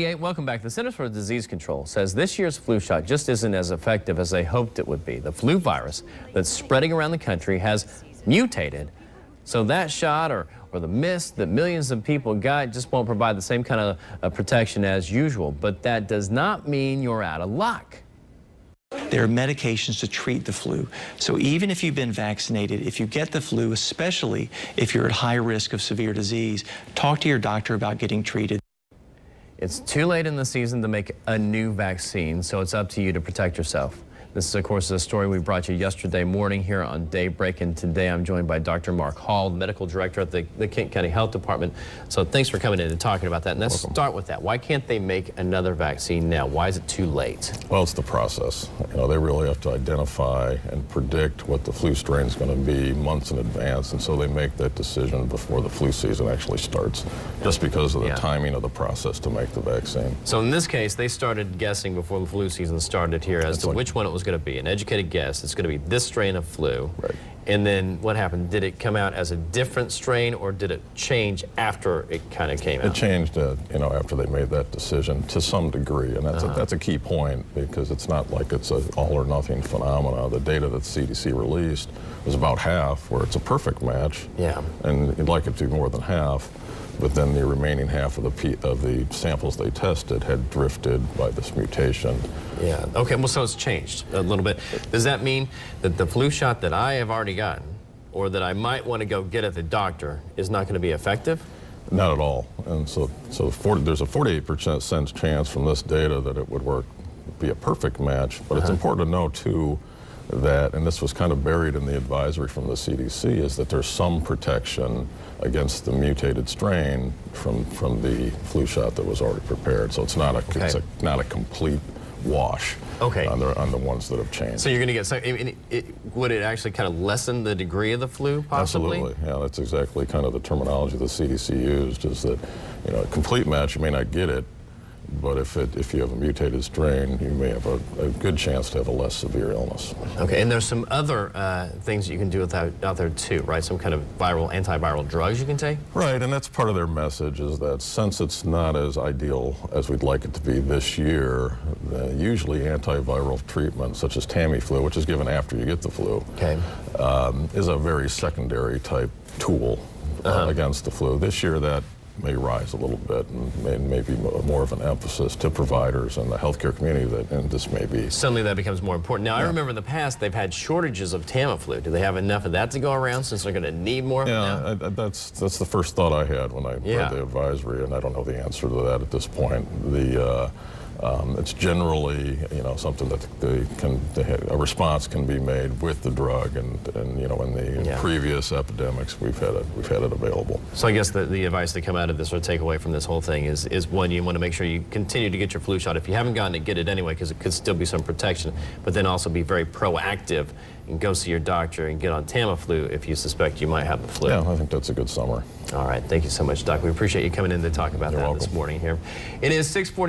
Welcome back. The Centers for Disease Control says this year's flu shot just isn't as effective as they hoped it would be. The flu virus that's spreading around the country has mutated, so that shot or the mist that millions of people got just won't provide the same kind of protection as usual. But that does not mean you're out of luck. There are medications to treat the flu. So even if you've been vaccinated, if you get the flu, especially if you're at high risk of severe disease, talk to your doctor about getting treated. It's too late in the season to make a new vaccine, so it's up to you to protect yourself. This is, of course, a story we brought you yesterday morning here on Daybreak, and today I'm joined by Dr. Mark Hall, Medical Director at the Kent County Health Department. So thanks for coming in and talking about that. And let's start with that. Why can't they make another vaccine now? Why is it too late? Well, it's the process. You know, they really have to identify and predict what the flu strain is going to be months in advance, and so they make that decision before the flu season actually starts, just because of the timing of the process to make the vaccine. So in this case, they started guessing before the flu season started here as to which one it was going to be. An educated guess. It's going to be this strain of flu. Right. And then what happened? Did it come out as a different strain, or did it change after it kind of came out? It changed, you know, after they made that decision to some degree, and that's a key point, because it's not like it's an all or nothing phenomena. The data that CDC released was about half, where it's a perfect match. Yeah. And you'd like it to be more than half. But then the remaining half of the samples they tested had drifted by this mutation. Yeah. Okay. Well, so it's changed a little bit. Does that mean that the flu shot that I have already gotten, or that I might want to go get at the doctor, is not going to be effective? Not at all. And so there's a 48% chance from this data that it would be a perfect match. But it's important to know too that, and this was kind of buried in the advisory from the CDC, is that there's some protection against the mutated strain from the flu shot that was already prepared. So it's not a complete wash on the ones that have changed. So you're going to get some. Would it actually kind of lessen the degree of the flu, possibly? Absolutely. Yeah, that's exactly kind of the terminology the CDC used. Is that, you know, a complete match, you may not get it, but if you have a mutated strain, you may have a good chance to have a less severe illness. Okay, and there's some other things that you can do out there too, right? Some kind of antiviral drugs you can take? Right, and that's part of their message, is that since it's not as ideal as we'd like it to be this year, usually antiviral treatment, such as Tamiflu, which is given after you get the flu, is a very secondary type tool against the flu. This year that may rise a little bit, and may be more of an emphasis to providers and the healthcare community, and this may be. Suddenly that becomes more important. Now, I remember in the past they've had shortages of Tamiflu. Do they have enough of that to go around, since they're going to need more of it now? That's the first thought I had when I read the advisory, and I don't know the answer to that at this point. It's generally, you know, something that a response can be made with the drug, and you know, in the previous epidemics we've had it available. So I guess the advice to come out of this, or take away from this whole thing, is one, you want to make sure you continue to get your flu shot. If you haven't gotten it, get it anyway, because it could still be some protection. But then also be very proactive and go see your doctor and get on Tamiflu if you suspect you might have the flu. Yeah, I think that's a good summary. All right, thank you so much, Doc. We appreciate you coming in to talk about that this morning here. It is 6:40.